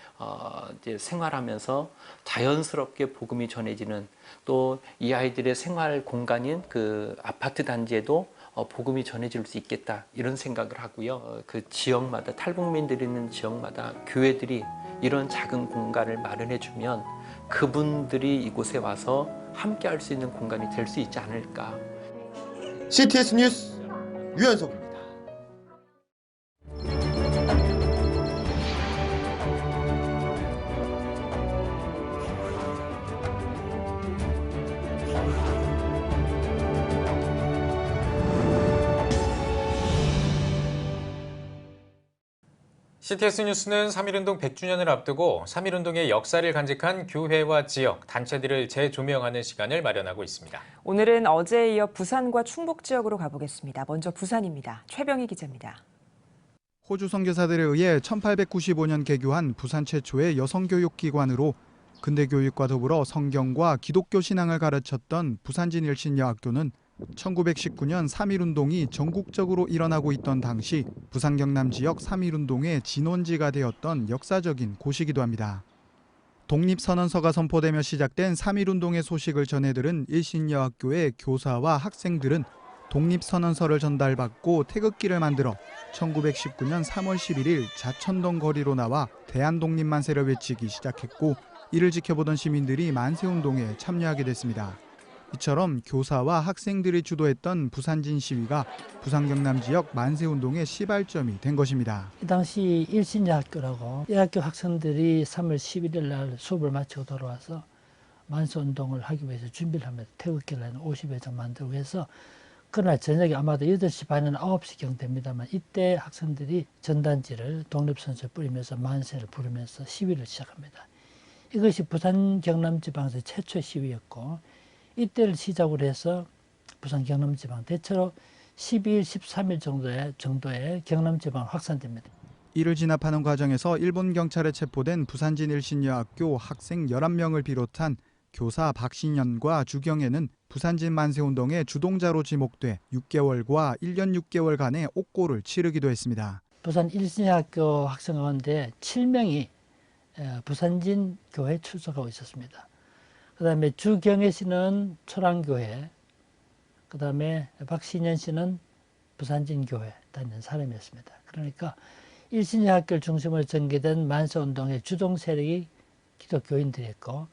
이제 생활하면서 자연스럽게 복음이 전해지는 또 이 아이들의 생활 공간인 그 아파트 단지에도 복음이 전해질 수 있겠다 이런 생각을 하고요. 그 지역마다 탈북민들이 있는 지역마다 교회들이 이런 작은 공간을 마련해주면 그분들이 이곳에 와서 함께 할 수 있는 공간이 될 수 있지 않을까. CTS 뉴스 유현석입니다. CTS 뉴스는 3.1운동 100주년을 앞두고 3.1운동의 역사를 간직한 교회와 지역, 단체들을 재조명하는 시간을 마련하고 있습니다. 오늘은 어제에 이어 부산과 충북 지역으로 가보겠습니다. 먼저 부산입니다. 최병희 기자입니다. 호주 선교사들에 의해 1895년 개교한 부산 최초의 여성교육기관으로 근대교육과 더불어 성경과 기독교 신앙을 가르쳤던 부산진 일신여학교는 1919년 3.1운동이 전국적으로 일어나고 있던 당시 부산 경남 지역 3.1운동의 진원지가 되었던 역사적인 곳이기도 합니다. 독립선언서가 선포되며 시작된 3.1운동의 소식을 전해들은 일신여학교의 교사와 학생들은 독립선언서를 전달받고 태극기를 만들어 1919년 3월 11일 자천동 거리로 나와 대한독립만세를 외치기 시작했고 이를 지켜보던 시민들이 만세운동에 참여하게 됐습니다. 이처럼 교사와 학생들이 주도했던 부산진 시위가 부산 경남 지역 만세운동의 시발점이 된 것입니다. 이 당시 일신여학교라고 대학교 학생들이 3월 11일 날 수업을 마치고 돌아와서 만세운동을 하기 위해서 준비를 합니다. 태극기를 50여 장 만들고 해서 그날 저녁에 아마도 8시 반이나 9시경 됩니다만 이때 학생들이 전단지를 독립선수에 뿌리면서 만세를 부르면서 시위를 시작합니다. 이것이 부산 경남지방에서 최초의 시위였고 이때를 시작으로 해서 부산 경남지방 대체로 12일, 13일 정도의 경남지방 확산됩니다. 이를 진압하는 과정에서 일본 경찰에 체포된 부산진 일신여학교 학생 11명을 비롯한 교사 박신현과 주경애는 부산진 만세운동의 주동자로 지목돼 6개월과 1년 6개월간의 옥고를 치르기도 했습니다. 부산 일신여학교 학생 가운데 7명이 부산진 교회에 출석하고 있었습니다. 그다음에 주경애 씨는 초랑교회, 그다음에 박신현 씨는 부산진 교회 다니는 사람이었습니다. 그러니까 일신여학교를 중심으로 전개된 만세운동의 주동 세력이 기독교인들이었고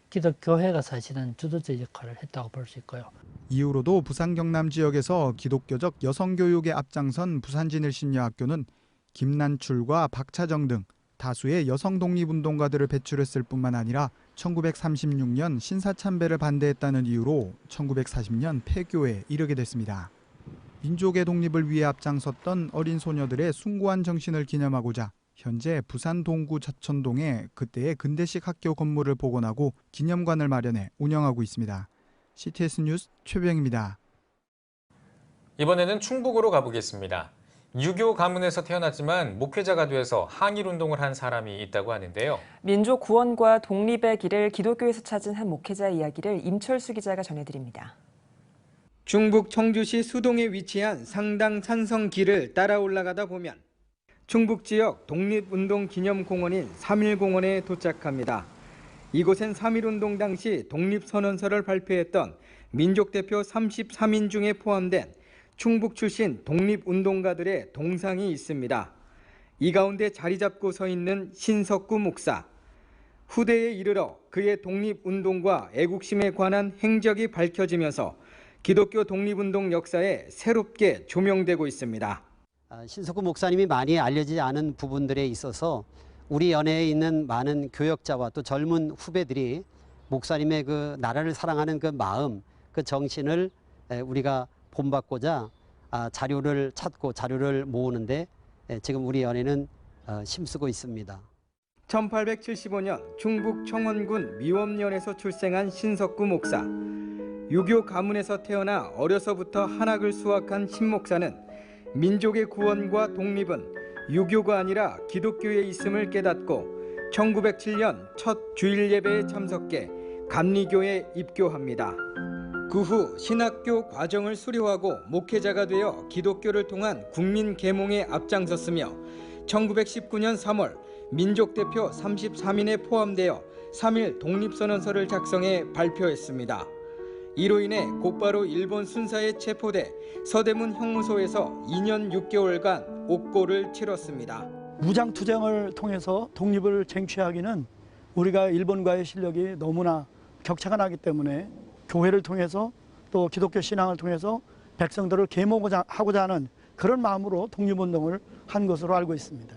기독교회가 사실은 주도적 역할을 했다고 볼 수 있고요. 이후로도 부산 경남 지역에서 기독교적 여성교육에 앞장선 부산진 일신여학교는 김난출과 박차정 등 다수의 여성 독립운동가들을 배출했을 뿐만 아니라 1936년 신사참배를 반대했다는 이유로 1940년 폐교에 이르게 됐습니다. 민족의 독립을 위해 앞장섰던 어린 소녀들의 숭고한 정신을 기념하고자 현재 부산 동구 자천동에 그때의 근대식 학교 건물을 복원하고 기념관을 마련해 운영하고 있습니다. CTS 뉴스 최병입니다. 이번에는 충북으로 가보겠습니다. 유교 가문에서 태어났지만 목회자가 돼서 항일운동을 한 사람이 있다고 하는데요. 민족 구원과 독립의 길을 기독교에서 찾은 한 목회자의 이야기를 임철수 기자가 전해드립니다. 충북 청주시 수동에 위치한 상당 산성 길을 따라 올라가다 보면 충북 지역 독립운동기념공원인 3.1공원에 도착합니다. 이곳엔 3.1운동 당시 독립선언서를 발표했던 민족대표 33인 중에 포함된 충북 출신 독립운동가들의 동상이 있습니다. 이 가운데 자리 잡고 서 있는 신석구 목사. 후대에 이르러 그의 독립운동과 애국심에 관한 행적이 밝혀지면서 기독교 독립운동 역사에 새롭게 조명되고 있습니다. 신석구 목사님이 많이 알려지지 않은 부분들에 있어서 우리 연회에 있는 많은 교역자와 또 젊은 후배들이 목사님의 그 나라를 사랑하는 그 마음, 그 정신을 우리가 본받고자 자료를 찾고 자료를 모으는데 지금 우리 연회는 힘쓰고 있습니다. 1875년 충북 청원군 미원면에서 출생한 신석구 목사. 유교 가문에서 태어나 어려서부터 한학을 수학한 신 목사는 민족의 구원과 독립은 유교가 아니라 기독교에 있음을 깨닫고 1907년 첫 주일 예배에 참석해 감리교에 입교합니다. 그 후 신학교 과정을 수료하고 목회자가 되어 기독교를 통한 국민 계몽에 앞장섰으며 1919년 3월 민족대표 33인에 포함되어 3.1 독립선언서를 작성해 발표했습니다. 이로 인해 곧바로 일본 순사에 체포돼 서대문 형무소에서 2년 6개월간 옥고를 치렀습니다. 무장투쟁을 통해서 독립을 쟁취하기는 우리가 일본과의 실력이 너무나 격차가 나기 때문에 교회를 통해서 또 기독교 신앙을 통해서 백성들을 계몽하고자 하는 그런 마음으로 독립운동을 한 것으로 알고 있습니다.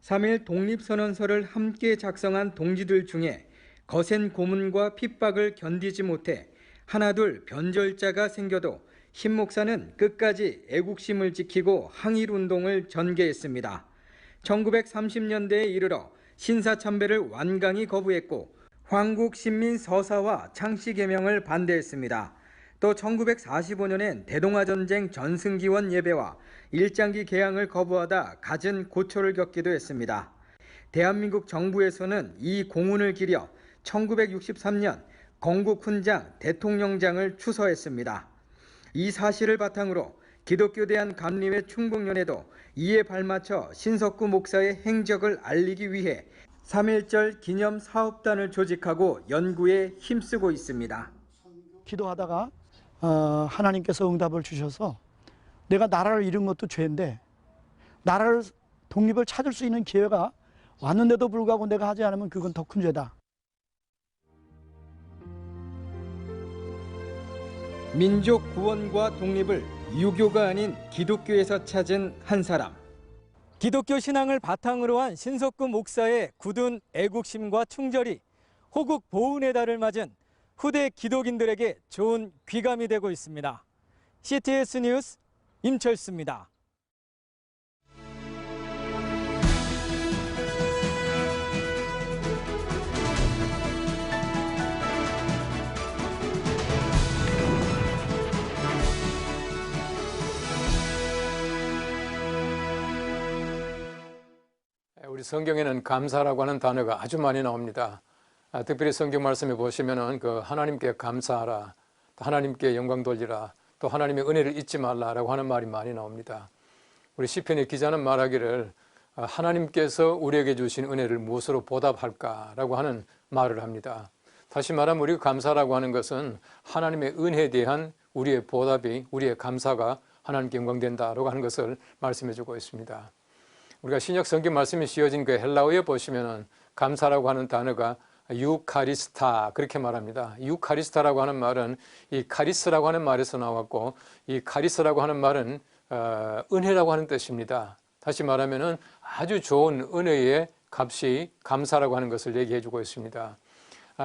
3.1 독립선언서를 함께 작성한 동지들 중에 거센 고문과 핍박을 견디지 못해 하나둘 변절자가 생겨도 신 목사는 끝까지 애국심을 지키고 항일운동을 전개했습니다. 1930년대에 이르러 신사참배를 완강히 거부했고 황국신민서사와 창씨개명을 반대했습니다. 또 1945년엔 대동아전쟁 전승기원 예배와 일장기 개항을 거부하다 갖은 고초를 겪기도 했습니다. 대한민국 정부에서는 이 공훈을 기려 1963년 건국훈장 대통령장을 추서했습니다. 이 사실을 바탕으로 기독교 대한감리회 충북연회도 이에 발맞춰 신석구 목사의 행적을 알리기 위해 3.1절 기념 사업단을 조직하고 연구에 힘쓰고 있습니다. 기도하다가 하나님께서 응답을 주셔서 내가 나라를 잃은 것도 죄인데 나라를 독립을 찾을 수 있는 기회가 왔는데도 불구하고 내가 하지 않으면 그건 더 큰 죄다. 민족 구원과 독립을 유교가 아닌 기독교에서 찾은 한 사람. 기독교 신앙을 바탕으로 한 신석구 목사의 굳은 애국심과 충절이 호국 보훈의 달을 맞은 후대 기독인들에게 좋은 귀감이 되고 있습니다. CTS 뉴스 임철수입니다. 우리 성경에는 감사라고 하는 단어가 아주 많이 나옵니다. 특별히 성경 말씀에 보시면은 그 하나님께 감사하라, 또 하나님께 영광 돌리라, 또 하나님의 은혜를 잊지 말라라고 하는 말이 많이 나옵니다. 우리 시편의 기자는 말하기를 하나님께서 우리에게 주신 은혜를 무엇으로 보답할까라고 하는 말을 합니다. 다시 말하면 우리가 감사라고 하는 것은 하나님의 은혜에 대한 우리의 보답이, 우리의 감사가 하나님께 영광된다라고 하는 것을 말씀해 주고 있습니다. 우리가 신약 성경 말씀이 씌어진 그 헬라어에 보시면은 감사라고 하는 단어가 유카리스타 그렇게 말합니다. 유카리스타라고 하는 말은 이 카리스라고 하는 말에서 나왔고, 이 카리스라고 하는 말은 은혜라고 하는 뜻입니다. 다시 말하면은 아주 좋은 은혜의 값이 감사라고 하는 것을 얘기해 주고 있습니다.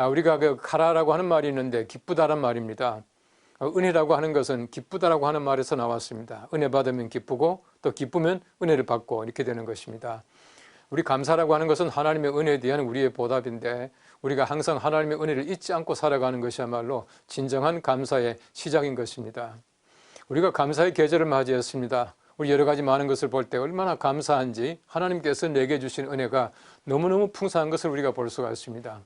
우리가 그 카라라고 하는 말이 있는데 기쁘다란 말입니다. 은혜라고 하는 것은 기쁘다라고 하는 말에서 나왔습니다. 은혜 받으면 기쁘고 또 기쁘면 은혜를 받고 이렇게 되는 것입니다. 우리 감사라고 하는 것은 하나님의 은혜에 대한 우리의 보답인데, 우리가 항상 하나님의 은혜를 잊지 않고 살아가는 것이야말로 진정한 감사의 시작인 것입니다. 우리가 감사의 계절을 맞이했습니다. 우리 여러 가지 많은 것을 볼 때 얼마나 감사한지, 하나님께서 내게 주신 은혜가 너무너무 풍성한 것을 우리가 볼 수가 있습니다.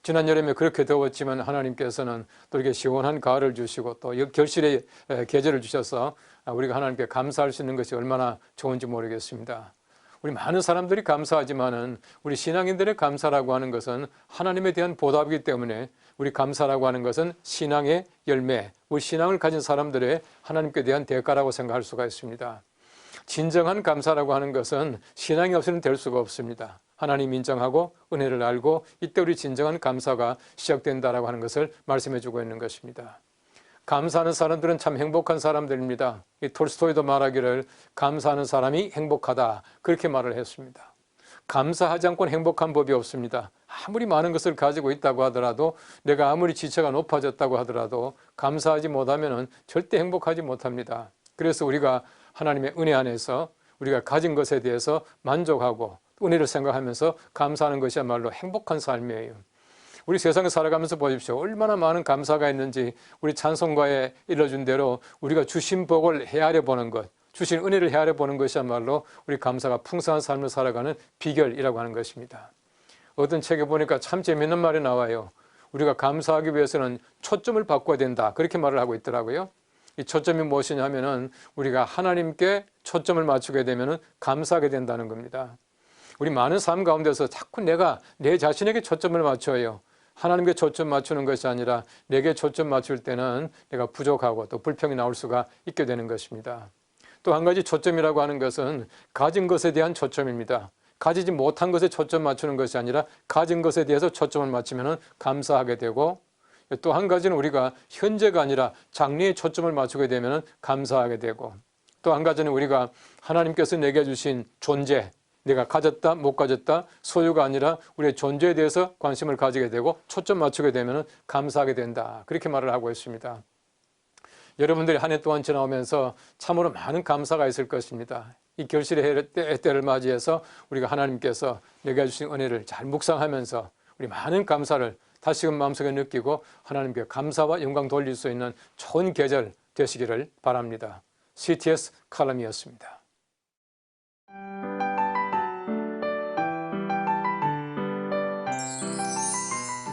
지난 여름에 그렇게 더웠지만 하나님께서는 또 이렇게 시원한 가을을 주시고 또 결실의 계절을 주셔서 우리가 하나님께 감사할 수 있는 것이 얼마나 좋은지 모르겠습니다. 우리 많은 사람들이 감사하지만은 우리 신앙인들의 감사라고 하는 것은 하나님에 대한 보답이기 때문에, 우리 감사라고 하는 것은 신앙의 열매, 우리 신앙을 가진 사람들의 하나님께 대한 대가라고 생각할 수가 있습니다. 진정한 감사라고 하는 것은 신앙이 없이는 될 수가 없습니다. 하나님 인정하고 은혜를 알고 이때 우리 진정한 감사가 시작된다라고 하는 것을 말씀해 주고 있는 것입니다. 감사하는 사람들은 참 행복한 사람들입니다. 이 톨스토이도 말하기를 감사하는 사람이 행복하다 그렇게 말을 했습니다. 감사하지 않고는 행복한 법이 없습니다. 아무리 많은 것을 가지고 있다고 하더라도, 내가 아무리 지체가 높아졌다고 하더라도 감사하지 못하면 절대 행복하지 못합니다. 그래서 우리가 하나님의 은혜 안에서 우리가 가진 것에 대해서 만족하고 은혜를 생각하면서 감사하는 것이야말로 행복한 삶이에요. 우리 세상에 살아가면서 보십시오. 얼마나 많은 감사가 있는지. 우리 찬송가에 일러준 대로 우리가 주신 복을 헤아려 보는 것, 주신 은혜를 헤아려 보는 것이야말로 우리 감사가 풍성한 삶을 살아가는 비결이라고 하는 것입니다. 어떤 책에 보니까 참 재미있는 말이 나와요. 우리가 감사하기 위해서는 초점을 바꿔야 된다 그렇게 말을 하고 있더라고요. 이 초점이 무엇이냐 하면은 우리가 하나님께 초점을 맞추게 되면은 감사하게 된다는 겁니다. 우리 많은 삶 가운데서 자꾸 내가 내 자신에게 초점을 맞춰요. 하나님께 초점 맞추는 것이 아니라 내게 초점 맞출 때는 내가 부족하고 또 불평이 나올 수가 있게 되는 것입니다. 또 한 가지 초점이라고 하는 것은 가진 것에 대한 초점입니다. 가지지 못한 것에 초점 맞추는 것이 아니라 가진 것에 대해서 초점을 맞추면 감사하게 되고, 또 한 가지는 우리가 현재가 아니라 장래에 초점을 맞추게 되면 감사하게 되고, 또 한 가지는 우리가 하나님께서 내게 주신 존재, 내가 가졌다 못 가졌다 소유가 아니라 우리의 존재에 대해서 관심을 가지게 되고 초점 맞추게 되면 감사하게 된다 그렇게 말을 하고 있습니다. 여러분들이 한 해 동안 지나오면서 참으로 많은 감사가 있을 것입니다. 이 결실의 때를 맞이해서 우리가 하나님께서 내게 주신 은혜를 잘 묵상하면서 우리 많은 감사를 다시금 마음속에 느끼고 하나님께 감사와 영광 돌릴 수 있는 좋은 계절 되시기를 바랍니다. CTS 칼럼이었습니다.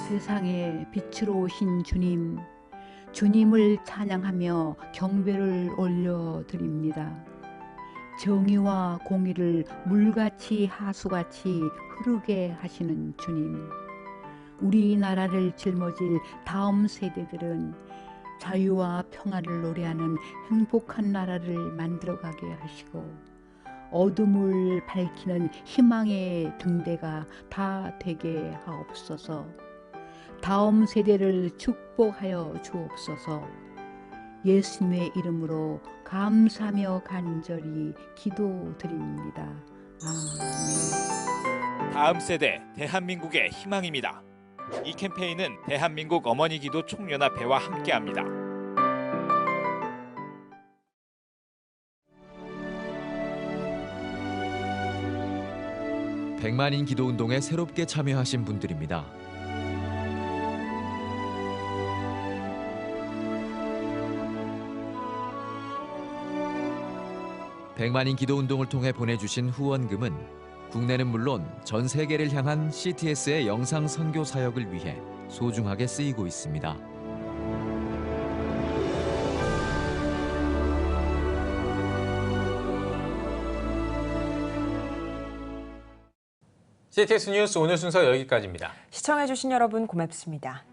세상에 빛으로 오신 주님, 주님을 찬양하며 경배를 올려드립니다. 정의와 공의를 물같이 하수같이 흐르게 하시는 주님, 우리나라를 짊어질 다음 세대들은 자유와 평화를 노래하는 행복한 나라를 만들어가게 하시고, 어둠을 밝히는 희망의 등대가 다 되게 하옵소서. 다음 세대를 축복하여 주옵소서. 예수님의 이름으로 감사하며 간절히 기도드립니다. 아멘. 다음 세대 대한민국의 희망입니다. 이 캠페인은 대한민국 어머니 기도 총연합회와 함께합니다. 백만인 기도운동에 새롭게 참여하신 분들입니다. 백만인 기도운동을 통해 보내주신 후원금은 국내는 물론 전 세계를 향한 CTS의 영상 선교 사역을 위해 소중하게 쓰이고 있습니다. CTS 뉴스 오늘 순서 여기까지입니다. 시청해주신 여러분 고맙습니다.